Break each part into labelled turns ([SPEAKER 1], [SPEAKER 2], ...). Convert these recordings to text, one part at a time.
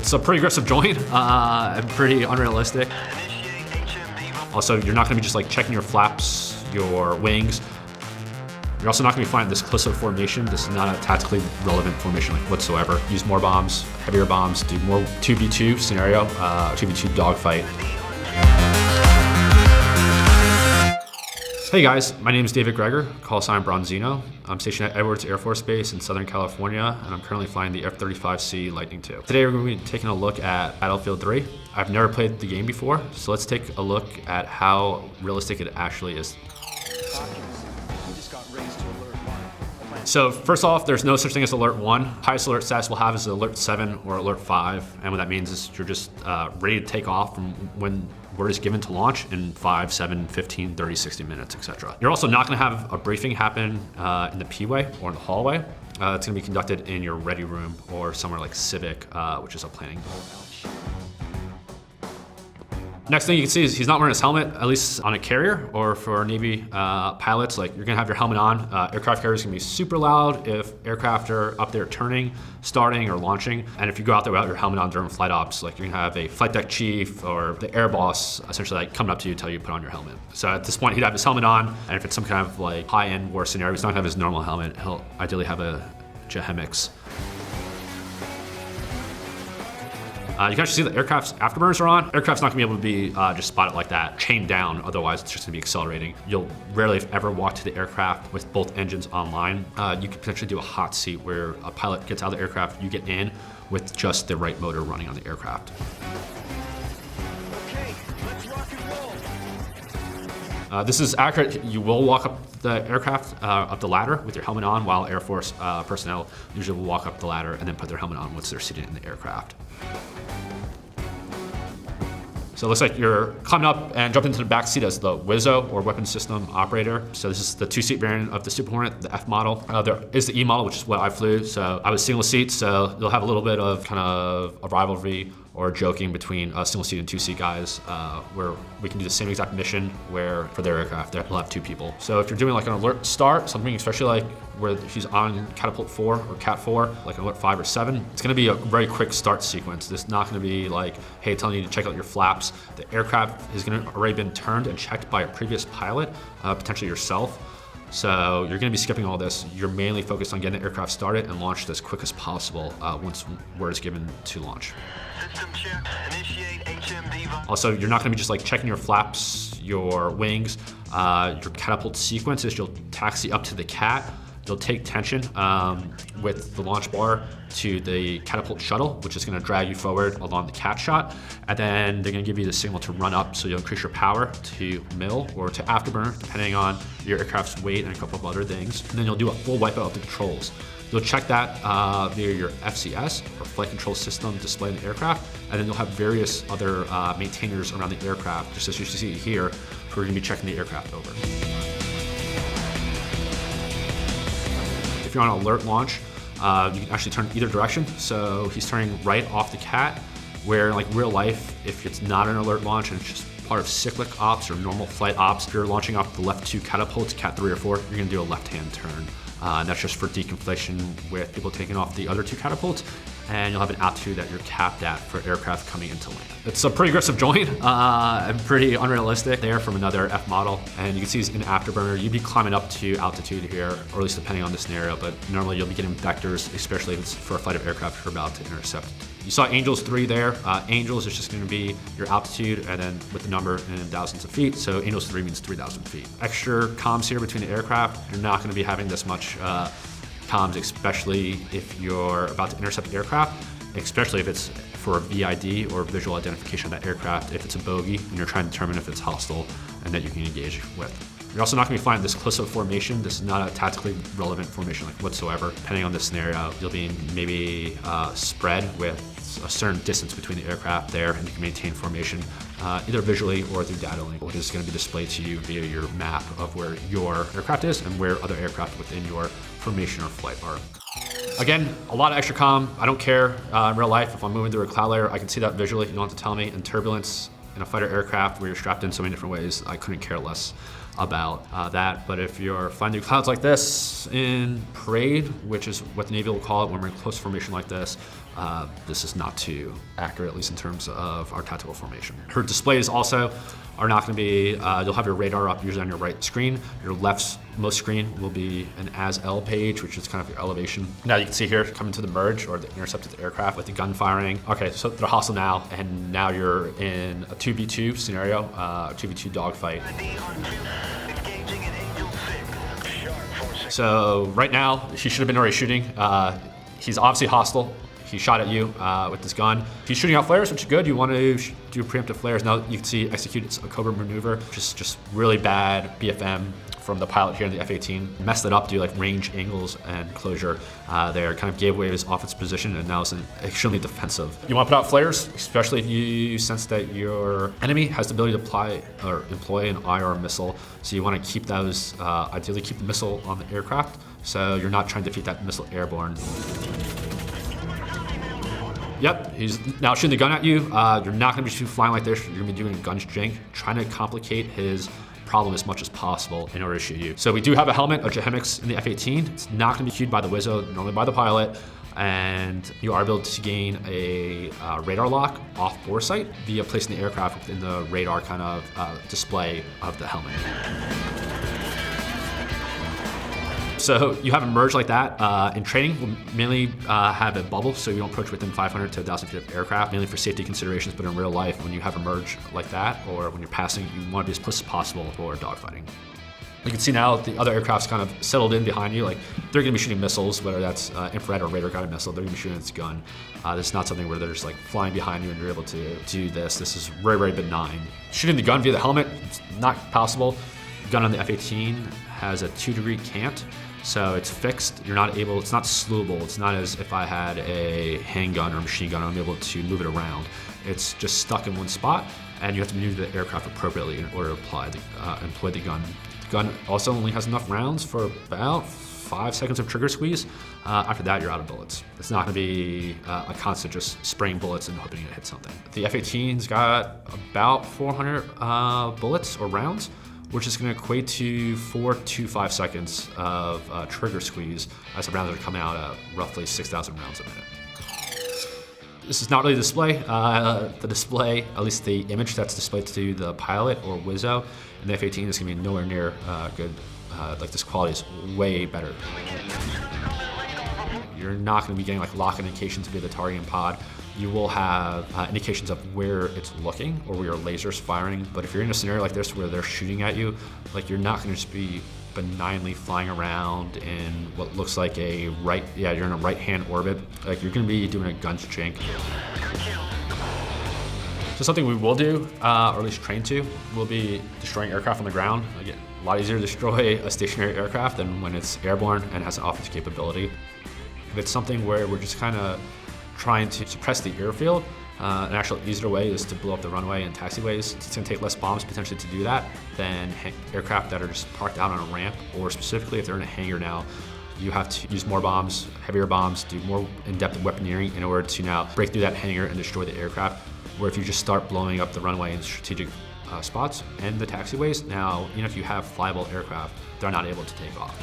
[SPEAKER 1] It's a pretty aggressive join and pretty unrealistic. Also, you're not gonna be just like checking your flaps, your wings. You're also not gonna be flying this close-up formation. This is not a tactically relevant formation like whatsoever. Use more bombs, heavier bombs, do more 2v2 scenario, 2v2 dogfight. Hey guys, my name is David Gregor, call sign Bronzino. I'm stationed at Edwards Air Force Base in Southern California, and I'm currently flying the F-35C Lightning II. Today we're going to be taking a look at Battlefield 3. I've never played the game before, so let's take a look at how realistic it actually is. So first off, there's no such thing as Alert 1. Highest alert status we'll have is Alert 7 or Alert 5. And what that means is you're just ready to take off from when word is given to launch in 5, 7, 15, 30, 60 minutes, etc. You're also not gonna have a briefing happen in the P-way or in the hallway. It's gonna be conducted in your ready room or somewhere like Civic, which is a planning. Next thing you can see is he's not wearing his helmet, at least on a carrier or for Navy pilots. Like, you're gonna have your helmet on. Aircraft carriers can be super loud if aircraft are up there turning, starting, or launching. And if you go out there without your helmet on during flight ops, like you're gonna have a flight deck chief or the air boss essentially like coming up to you, tell you to put on your helmet. So at this point, he'd have his helmet on, and if it's some kind of like high-end war scenario, he's not gonna have his normal helmet. He'll ideally have a Jehemix. You can actually see the aircraft's afterburners are on. Aircraft's not gonna be able to be just spotted like that, chained down, otherwise it's just gonna be accelerating. You'll rarely, if ever, walk to the aircraft with both engines online. You could potentially do a hot seat where a pilot gets out of the aircraft, you get in with just the right motor running on the aircraft.
[SPEAKER 2] Okay, let's rock and roll.
[SPEAKER 1] This is accurate. You will walk up the aircraft, up the ladder with your helmet on, while Air Force personnel usually will walk up the ladder and then put their helmet on once they're seated in the aircraft. So it looks like you're climbing up and jumping into the back seat as the WISO, or Weapon System Operator. So this is the two-seat variant of the Super Hornet, the F model. There is the E model, which is what I flew. So I was single seat, so you'll have a little bit of kind of a rivalry or joking between single seat and two-seat guys, where we can do the same exact mission where for their aircraft, they'll have two people. So if you're doing like an alert start, something especially like where he's on Catapult 4 or Cat 4, like an alert 5 or 7, it's gonna be a very quick start sequence. It's not gonna be like, hey, telling you to check out your flaps. The aircraft is gonna already been turned and checked by a previous pilot, potentially yourself. So you're gonna be skipping all this. You're mainly focused on getting the aircraft started and launched as quick as possible once word is given to launch.
[SPEAKER 2] System check, initiate HMD.
[SPEAKER 1] Also, you're not gonna be just like checking your flaps, your wings, your catapult sequences. You'll taxi up to the cat. You'll take tension with the launch bar to the catapult shuttle, which is gonna drag you forward along the cat shot. And then they're gonna give you the signal to run up, so you'll increase your power to mill or to afterburner, depending on your aircraft's weight and a couple of other things. And then you'll do a full wipeout of the controls. You'll check that via your FCS, or flight control system display in the aircraft, and then you'll have various other maintainers around the aircraft, just as you see here, who are gonna be checking the aircraft over. If you're on alert launch, you can actually turn either direction. So he's turning right off the cat, where like real life, if it's not an alert launch and it's just part of cyclic ops or normal flight ops, if you're launching off the left two catapults, Cat 3 or 4, you're gonna do a left-hand turn. And that's just for deconflation with people taking off the other two catapults, and you'll have an altitude that you're capped at for aircraft coming into land. It's a pretty aggressive join and pretty unrealistic there from another F model. And you can see he's in afterburner. You'd be climbing up to altitude here, or at least depending on the scenario, but normally you'll be getting vectors, especially if it's for a flight of aircraft you're about to intercept. You saw Angels 3 there. Angels is just gonna be your altitude and then with the number in thousands of feet. So Angels 3 means 3,000 feet. Extra comms here between the aircraft. You're not gonna be having this much comms, especially if you're about to intercept the aircraft, especially if it's for a VID or visual identification of that aircraft, if it's a bogey and you're trying to determine if it's hostile and that you can engage with. You're also not gonna be flying this close-up formation. This is not a tactically relevant formation like whatsoever. Depending on the scenario, you'll be maybe spread with a certain distance between the aircraft there, and you can maintain formation either visually or through data link, which is gonna be displayed to you via your map of where your aircraft is and where other aircraft within your formation or flight are. Again, a lot of extra comm. I don't care in real life if I'm moving through a cloud layer. I can see that visually. You don't have to tell me. In turbulence, in a fighter aircraft where you're strapped in so many different ways, I couldn't care less about that. But if you're flying through clouds like this in parade, which is what the Navy will call it when we're in close formation like this, this is not too accurate, at least in terms of our tactical formation. Her displays also are not going to be, you'll have your radar up usually on your right screen. Your leftmost screen will be an as-L page, which is kind of your elevation. Now you can see here, coming to the merge or the intercepted aircraft with the gun firing. Okay, so they're hostile now, and now you're in a 2v2 scenario, 2v2 dogfight. So right now, he should have been already shooting. He's obviously hostile. He shot at you with this gun. He's shooting out flares, which is good. You want to do preemptive flares. Now you can see execute a cobra maneuver, which is just really bad BFM from the pilot here in the F-18. Messed it up due to like range, angles, and closure there. Kind of gave away his offense position, and now it's extremely defensive. You want to put out flares, especially if you sense that your enemy has the ability to apply or employ an IR missile. So you want to keep those, ideally keep the missile on the aircraft, so you're not trying to defeat that missile airborne. Yep, he's now shooting the gun at you. You're not going to be flying like this. You're going to be doing a gun string, trying to complicate his problem as much as possible in order to shoot you. So we do have a helmet, a Jehemix in the F-18. It's not going to be cued by the Wizzo, normally by the pilot. And you are able to gain a radar lock off bore sight via placing the aircraft within the radar kind of display of the helmet. So you have a merge like that. In training, we'll mainly have a bubble, so you don't approach within 500 to 1,000 feet of aircraft, mainly for safety considerations, but in real life, when you have a merge like that, or when you're passing, you want to be as close as possible for dogfighting. You can see now the other aircraft's kind of settled in behind you. Like, they're gonna be shooting missiles, whether that's infrared or radar guided missile, they're gonna be shooting its gun. This is not something where they're just like flying behind you and you're able to do this. This is very, very benign. Shooting the gun via the helmet, it's not possible. The gun on the F-18 has a 2-degree cant. So it's fixed, you're not able, it's not slewable. It's not as if I had a handgun or a machine gun, I'm able to move it around. It's just stuck in one spot, and you have to maneuver the aircraft appropriately in order to employ the gun. The gun also only has enough rounds for about 5 seconds of trigger squeeze. After that, you're out of bullets. It's not gonna be a constant just spraying bullets and hoping it hits something. The F-18's got about 400 bullets or rounds, which is going to equate to 4 to 5 seconds of trigger squeeze as the rounds are coming out at roughly 6,000 rounds a minute. This is not really a display. The display, at least the image that's displayed to the pilot or Wizzo in the F-18 is going to be nowhere near good. Like, this quality is way better. You're not going to be getting like lock indications via the targeting pod. You will have indications of where it's looking or where your laser's firing. But if you're in a scenario like this where they're shooting at you, like, you're not going to just be benignly flying around in what looks like a you're in a right-hand orbit. Like, you're going to be doing a gun string. So something we will do, or at least train to, will be destroying aircraft on the ground. Again, a lot easier to destroy a stationary aircraft than when it's airborne and has an offensive capability. If it's something where we're just kind of trying to suppress the airfield, an actual easier way is to blow up the runway and taxiways. It's going to take less bombs potentially to do that than aircraft that are just parked out on a ramp, or specifically if they're in a hangar now, you have to use more bombs, heavier bombs, do more in-depth weaponeering in order to now break through that hangar and destroy the aircraft. Where if you just start blowing up the runway in strategic spots and the taxiways, now, even if you have flyable aircraft, they're not able to take off.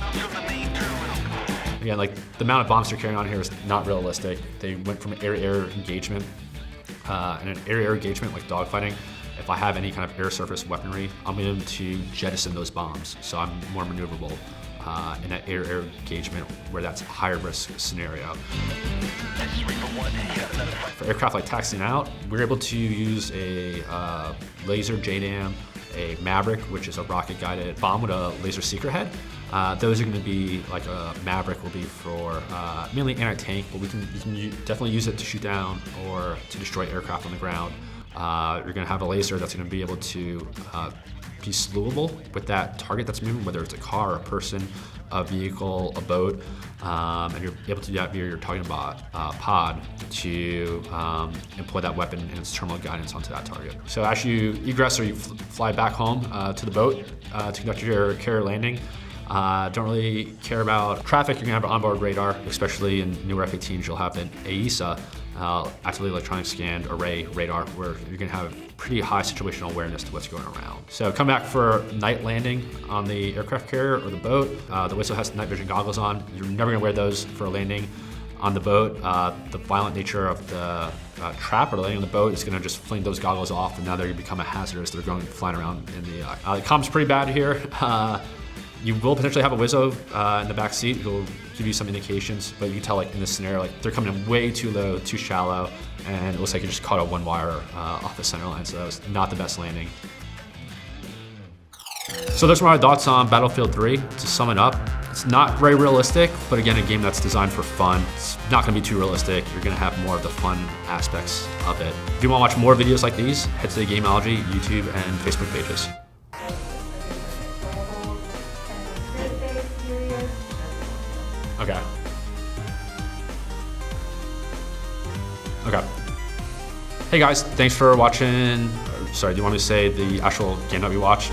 [SPEAKER 1] Again, like, the amount of bombs they're carrying on here is not realistic. They went from air-to-air engagement, and an air-to-air engagement like dogfighting, if I have any kind of air-surface weaponry, I'm able to jettison those bombs, so I'm more maneuverable in an air-to-air engagement where that's a higher risk scenario. For aircraft like taxiing out, we're able to use a laser JDAM, a Maverick, which is a rocket-guided bomb with a laser seeker head. Those are going to be, like, a Maverick will be for mainly anti-tank, but you can definitely use it to shoot down or to destroy aircraft on the ground. You're going to have a laser that's going to be able to be slewable with that target that's moving, whether it's a car, a person, a vehicle, a boat, and you're able to do that via your targeting pod to employ that weapon and its terminal guidance onto that target. So as you egress or you fly back home to the boat to conduct your carrier landing, don't really care about traffic. You're gonna have an onboard radar, especially in newer F-18s. You'll have an AESA, actively electronic scanned array radar, where you're gonna have pretty high situational awareness to what's going around. So come back for night landing on the aircraft carrier or the boat. The Whistle has night vision goggles on. You're never gonna wear those for a landing on the boat, the violent nature of the trap or landing on the boat is going to just fling those goggles off, and now they're going to become a hazard as they're going flying around in the comms pretty bad here. You will potentially have a Wizzo in the back seat who will give you some indications, but you can tell like in this scenario, like they're coming in way too low, too shallow, and it looks like you just caught a one wire off the center line, so that was not the best landing. So those were my thoughts on Battlefield 3. To sum it up, it's not very realistic, but again, a game that's designed for fun. It's not gonna be too realistic. You're gonna have more of the fun aspects of it. If you wanna watch more videos like these, head to the Gamology YouTube and Facebook pages. Okay. Okay. Hey guys, thanks for watching. Sorry, do you want me to say the actual game that we watched?